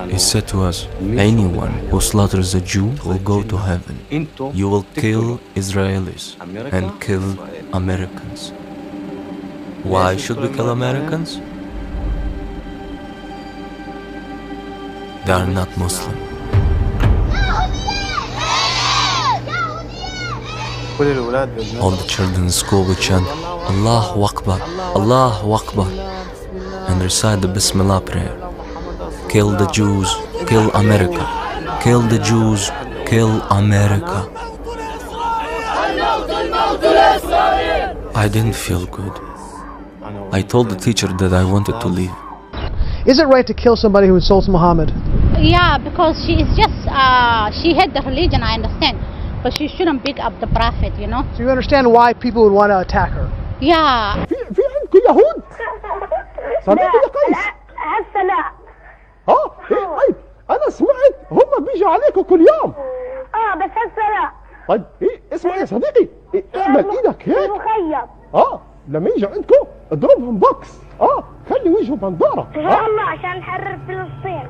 He said to us, anyone who slaughters a Jew will go to heaven. You will kill Israelis and kill Americans. Why should we kill Americans? They are not Muslim. All the children in school will chant Allahu Akbar, Allahu Akbar, and recite the Bismillah prayer. Kill the Jews, kill America. Kill the Jews, kill America. I didn't feel good. I told the teacher that I wanted to leave. Is it right to kill somebody who insults Muhammad? Yeah, because she is just, she hate the religion, I understand. But she shouldn't pick up the prophet, you know? So you understand why people would want to attack her? Yeah. في عندكم يهود؟ صديقي قيس. هسه لا. طيب أنا سمعت هم بيجوا عليكم كل يوم. بس هسه لا. طيب اسمع يا صديقي اعمل ايدك هيك. مخيط. لما يجوا عندكم اضربهم بوكس. خلي وجههم بنضاره. والله عشان نحرر فلسطين.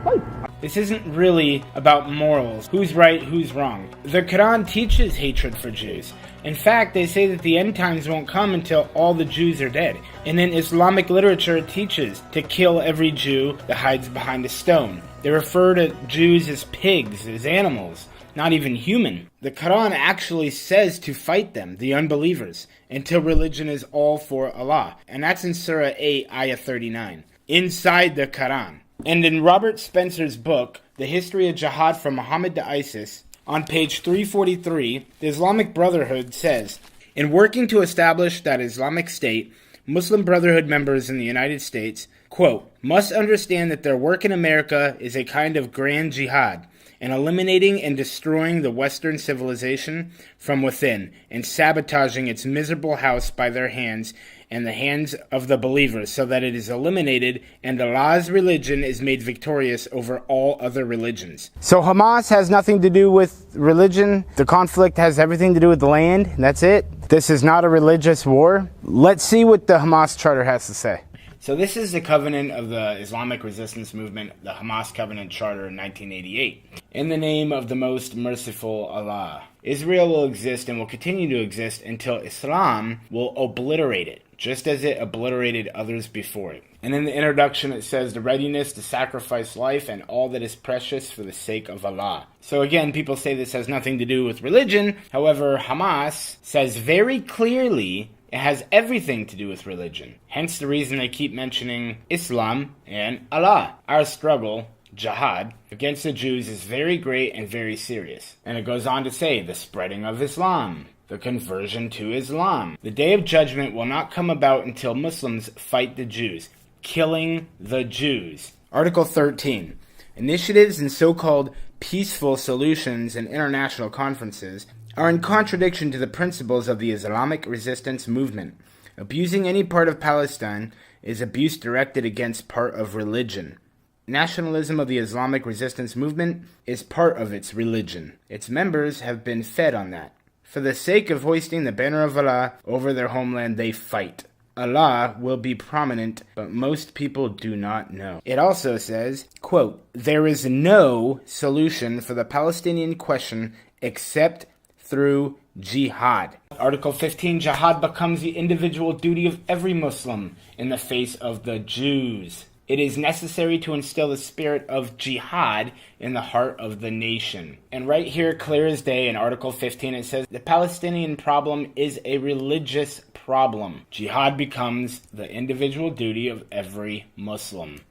طيب. This isn't really about morals, who's right, who's wrong. The Quran teaches hatred for Jews. In fact, they say that the end times won't come until all the Jews are dead. And in Islamic literature, it teaches to kill every Jew that hides behind a stone. They refer to Jews as pigs, as animals, not even human. The Quran actually says to fight them, the unbelievers, until religion is all for Allah. And that's in Surah 8, Ayah 39, inside the Quran. And in Robert Spencer's book, The History of Jihad from Muhammad to ISIS, on page 343, the Islamic Brotherhood says, in working to establish that Islamic State, Muslim Brotherhood members in the United States, quote, must understand that their work in America is a kind of grand jihad, in eliminating and destroying the Western civilization from within, and sabotaging its miserable house by their hands and the hands of the believers, so that it is eliminated and Allah's religion is made victorious over all other religions. So Hamas has nothing to do with religion. The conflict has everything to do with the land. That's it. This is not a religious war. Let's see what the Hamas Charter has to say. So this is the covenant of the Islamic resistance movement, the Hamas Covenant Charter in 1988. In the name of the most merciful Allah, Israel will exist and will continue to exist until Islam will obliterate it, just as it obliterated others before it. And in the introduction it says the readiness to sacrifice life and all that is precious for the sake of Allah. So again, people say this has nothing to do with religion. However, Hamas says very clearly it has everything to do with religion. Hence the reason they keep mentioning Islam and Allah. Our struggle, jihad, against the Jews is very great and very serious. And it goes on to say the spreading of Islam, the conversion to Islam. The day of judgment will not come about until Muslims fight the Jews, killing the Jews. Article 13. Initiatives and so-called peaceful solutions in international conferences are in contradiction to the principles of the Islamic resistance movement. Abusing any part of Palestine is abuse directed against part of religion. Nationalism of the Islamic resistance movement is part of its religion. Its members have been fed on that. For the sake of hoisting the banner of Allah over their homeland, they fight. Allah will be prominent, but most people do not know. It also says, quote, there is no solution for the Palestinian question except through jihad. Article 15, jihad becomes the individual duty of every Muslim in the face of the Jews. It is necessary to instill the spirit of jihad in the heart of the nation. And right here, clear as day, in Article 15, it says, the Palestinian problem is a religious problem. Jihad becomes the individual duty of every Muslim.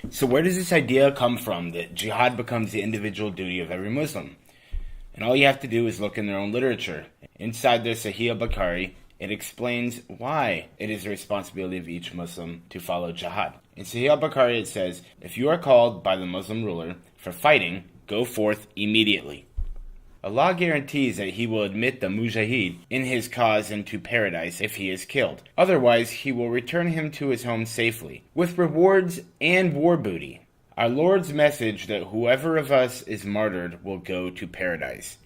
So where does this idea come from, that jihad becomes the individual duty of every Muslim? And all you have to do is look in their own literature. Inside the Sahih al-Bukhari, it explains why it is the responsibility of each Muslim to follow jihad. In Sahih al-Bukhari it says, if you are called by the Muslim ruler for fighting, go forth immediately. Allah guarantees that He will admit the mujahid in his cause into paradise if he is killed. Otherwise, He will return him to his home safely, with rewards and war booty. Our Lord's message that whoever of us is martyred will go to paradise,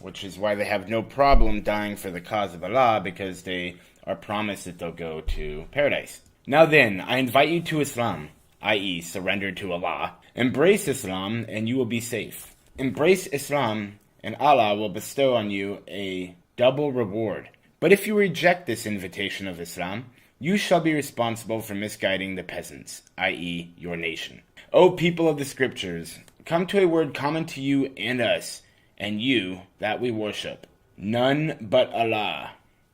which is why they have no problem dying for the cause of Allah, because they are promised that they'll go to paradise. Now then, I invite you to Islam. i.e. surrender to Allah. Embrace Islam and you will be safe. Embrace Islam and Allah will bestow on you a double reward. But if you reject this invitation of Islam, you shall be responsible for misguiding the peasants, i.e. your nation. O people of the scriptures, come to a word common to you and us, and you that we worship, none but Allah.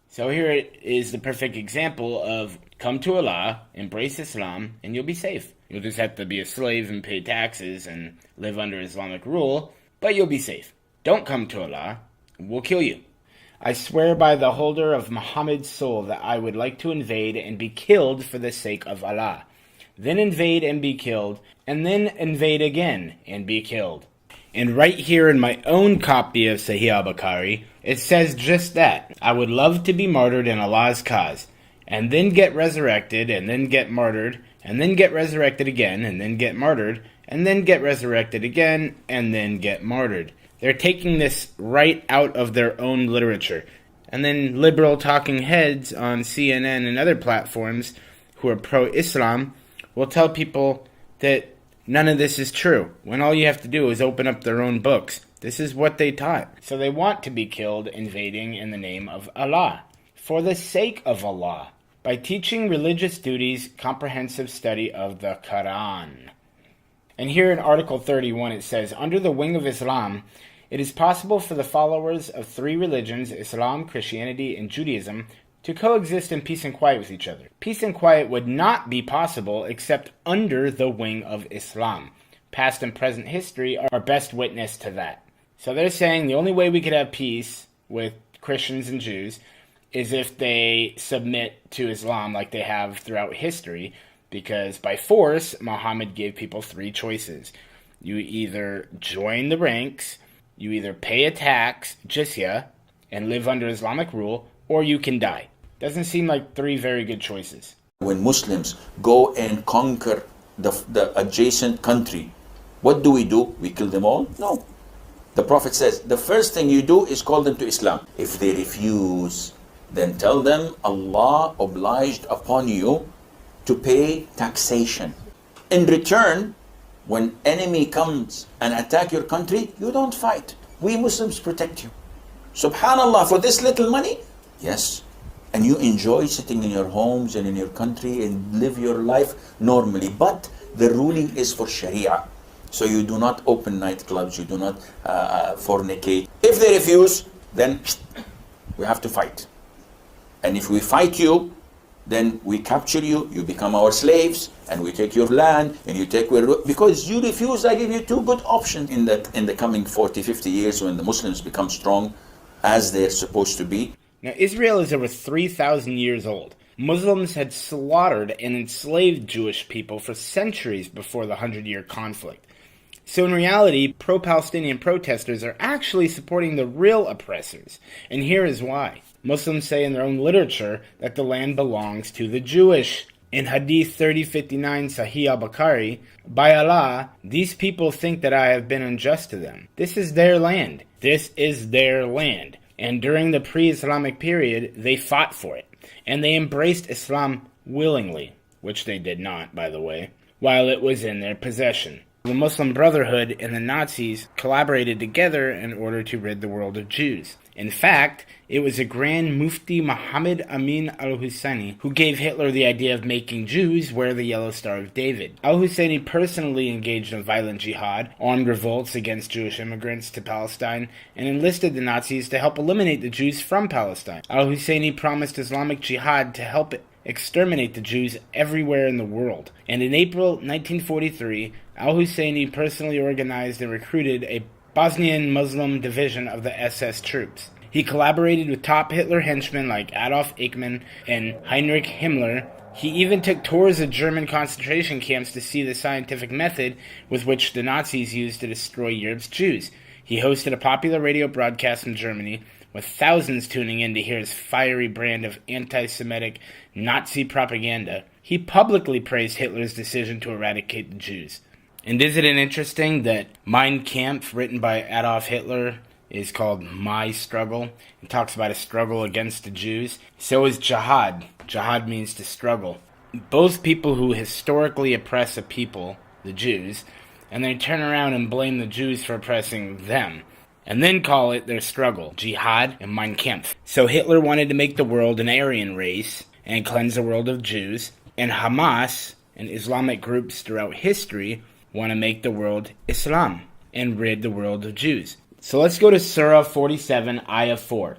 So here is the perfect example of come to Allah, embrace Islam, and you'll be safe. You'll just have to be a slave and pay taxes and live under Islamic rule, but you'll be safe. Don't come to Allah, we'll kill you. I swear by the holder of Muhammad's soul that I would like to invade and be killed for the sake of Allah. Then invade and be killed, and then invade again and be killed. And right here in my own copy of Sahih al-Bukhari, it says just that. I would love to be martyred in Allah's cause, and then get resurrected, and then get martyred, and then get resurrected again, and then get martyred, and then get resurrected again, and then get martyred. They're taking this right out of their own literature. And then liberal talking heads on CNN and other platforms who are pro-Islam will tell people that none of this is true, when all you have to do is open up their own books. This is what they taught. So they want to be killed invading in the name of Allah, for the sake of Allah, by teaching religious duties, comprehensive study of the Quran. And here in Article 31 it says, under the wing of Islam, it is possible for the followers of three religions, Islam, Christianity, and Judaism, to coexist in peace and quiet with each other. Peace and quiet would not be possible except under the wing of Islam. Past and present history are best witness to that. So they're saying the only way we could have peace with Christians and Jews is if they submit to Islam like they have throughout history, because by force, Muhammad gave people three choices. You either join the ranks, you either pay a tax, jizya, and live under Islamic rule, or you can die. Doesn't seem like three very good choices. When Muslims go and conquer the adjacent country, what do? We kill them all? No. The Prophet says, the first thing you do is call them to Islam. If they refuse, then tell them Allah obliged upon you to pay taxation. In return, when enemy comes and attack your country, you don't fight. We Muslims protect you. Subhanallah, for this little money? Yes. And you enjoy sitting in your homes and in your country and live your life normally. But the ruling is for Sharia. So you do not open nightclubs, you do not fornicate. If they refuse, then we have to fight. And if we fight you, then we capture you, you become our slaves, and we take your land, and you take because you refuse. I give you two good options in the coming 40, 50 years when the Muslims become strong as they're supposed to be. Now, Israel is over 3,000 years old. Muslims had slaughtered and enslaved Jewish people for centuries before the 100-year conflict. So in reality, pro-Palestinian protesters are actually supporting the real oppressors, and here is why. Muslims say in their own literature that the land belongs to the Jewish. In Hadith 3059 Sahih al-Bukhari, by Allah, these people think that I have been unjust to them. This is their land. This is their land. And during the pre-Islamic period, they fought for it. And they embraced Islam willingly, which they did not, by the way, while it was in their possession. The Muslim Brotherhood and the Nazis collaborated together in order to rid the world of Jews. In fact, it was a Grand Mufti Muhammad Amin al-Husseini who gave Hitler the idea of making Jews wear the yellow Star of David. Al-Husseini personally engaged in violent jihad, armed revolts against Jewish immigrants to Palestine, and enlisted the Nazis to help eliminate the Jews from Palestine. Al-Husseini promised Islamic jihad to help exterminate the Jews everywhere in the world. And in April 1943, Al-Husseini personally organized and recruited a Bosnian Muslim division of the SS troops. He collaborated with top Hitler henchmen like Adolf Eichmann and Heinrich Himmler. He even took tours of German concentration camps to see the scientific method with which the Nazis used to destroy Europe's Jews. He hosted a popular radio broadcast in Germany, with thousands tuning in to hear his fiery brand of anti-Semitic Nazi propaganda. He publicly praised Hitler's decision to eradicate the Jews. And isn't it interesting that Mein Kampf, written by Adolf Hitler, is called My Struggle? It talks about a struggle against the Jews. So is jihad. Jihad means to struggle. both people who historically oppress a people, the Jews, and they turn around and blame the Jews for oppressing them, and then call it their struggle, jihad and Mein Kampf. So Hitler wanted to make the world an Aryan race and cleanse the world of Jews, and Hamas and Islamic groups throughout history want to make the world Islam and rid the world of Jews. So let's go to Surah 47, Ayah 4.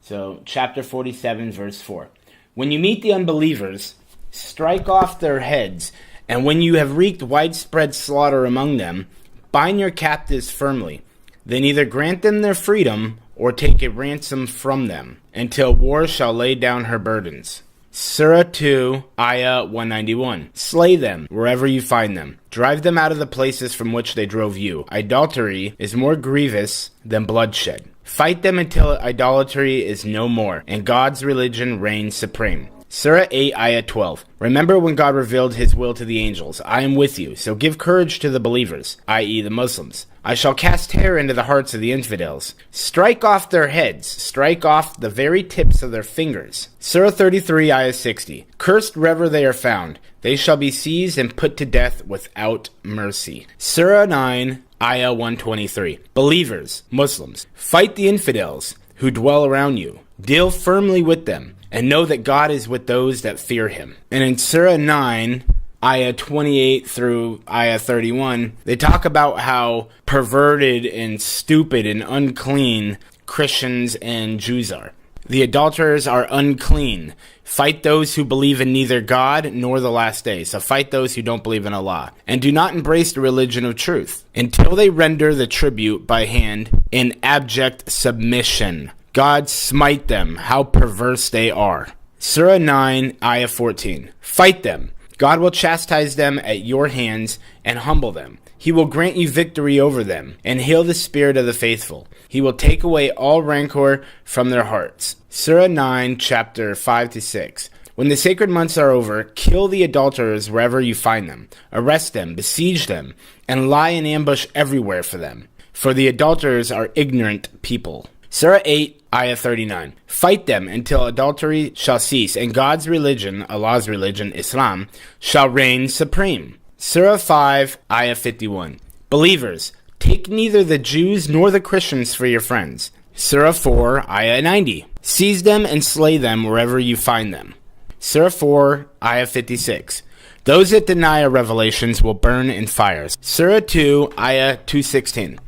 So chapter 47, verse 4. When you meet the unbelievers, strike off their heads, and when you have wreaked widespread slaughter among them, bind your captives firmly. Then either grant them their freedom or take a ransom from them, until war shall lay down her burdens. Surah 2, Ayah 191. Slay them wherever you find them. Drive them out of the places from which they drove you. Idolatry is more grievous than bloodshed. Fight them until idolatry is no more, and God's religion reigns supreme. Surah 8, Ayah 12. Remember when God revealed his will to the angels. I am with you, so give courage to the believers, i.e. the Muslims. I shall cast terror into the hearts of the infidels. Strike off their heads. Strike off the very tips of their fingers. Surah 33, Ayah 60. Cursed wherever they are found. They shall be seized and put to death without mercy. Surah 9, Ayah 123. Believers, Muslims, fight the infidels who dwell around you. Deal firmly with them, and know that God is with those that fear him. And in Surah 9, Ayah 28 through Ayah 31, they talk about how perverted and stupid and unclean Christians and Jews are. The adulterers are unclean. Fight those who believe in neither God nor the last day. So fight those who don't believe in Allah. And do not embrace the religion of truth until they render the tribute by hand in abject submission. God smite them, how perverse they are. Surah 9, Ayah 14. Fight them. God will chastise them at your hands and humble them. He will grant you victory over them and heal the spirit of the faithful. He will take away all rancor from their hearts. Surah 9, chapter 5 to 6. When the sacred months are over, kill the adulterers wherever you find them. Arrest them, besiege them, and lie in ambush everywhere for them. For the adulterers are ignorant people. Surah 8, Ayah 39. Fight them until adultery shall cease, and God's religion, Allah's religion, Islam, shall reign supreme. Surah 5, Ayah 51. Believers, take neither the Jews nor the Christians for your friends. Surah 4, Ayah 90. Seize them and slay them wherever you find them. Surah 4, Ayah 56. Those that deny our revelations will burn in fires. Surah 2, Ayah 216.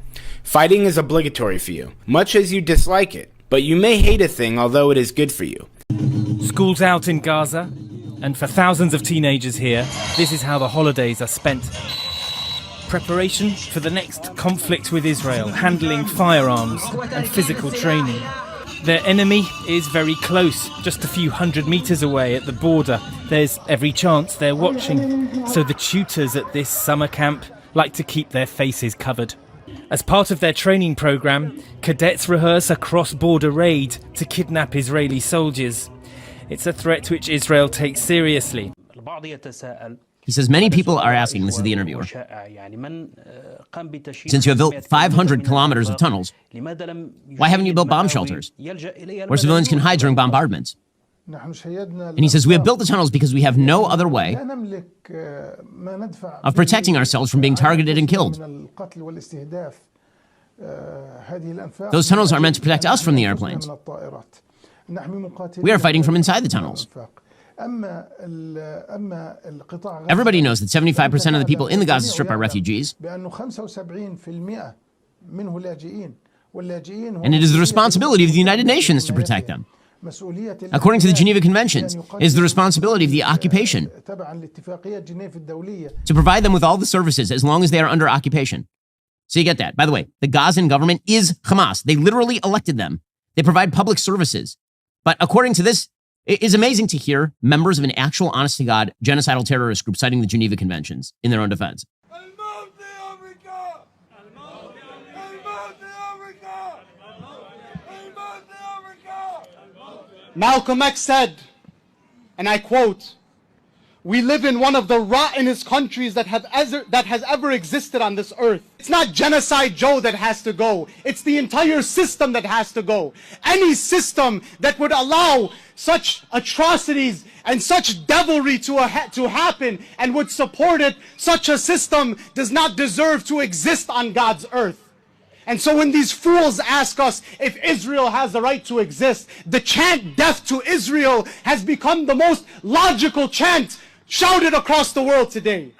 Fighting is obligatory for you, much as you dislike it, but you may hate a thing although it is good for you. School's out in Gaza, and for thousands of teenagers here, this is how the holidays are spent. Preparation for the next conflict with Israel, handling firearms and physical training. Their enemy is very close, just a few hundred meters away at the border. There's every chance they're watching, so the tutors at this summer camp like to keep their faces covered. As part of their training program, cadets rehearse a cross-border raid to kidnap Israeli soldiers. It's a threat which Israel takes seriously. He says many people are asking, this is the interviewer, since you have built 500 kilometers of tunnels, why haven't you built bomb shelters where civilians can hide during bombardments? And he says, we have built the tunnels because we have no other way of protecting ourselves from being targeted and killed. Those tunnels are meant to protect us from the airplanes. We are fighting from inside the tunnels. Everybody knows that 75% of the people in the Gaza Strip are refugees. And it is the responsibility of the United Nations to protect them. According to the Geneva Conventions, it is the responsibility of the occupation to provide them with all the services as long as they are under occupation. So you get that. By the way, the Gazan government is Hamas. They literally elected them. They provide public services. But according to this, it is amazing to hear members of an actual, honest-to-God, genocidal terrorist group citing the Geneva Conventions in their own defense. Malcolm X said, and I quote, We live in one of the rottenest countries that has ever existed on this earth. It's not Genocide Joe that has to go. It's the entire system that has to go. Any system that would allow such atrocities and such devilry to happen and would support it, such a system does not deserve to exist on God's earth. And so when these fools ask us if Israel has the right to exist, the chant "Death to Israel" has become the most logical chant shouted across the world today.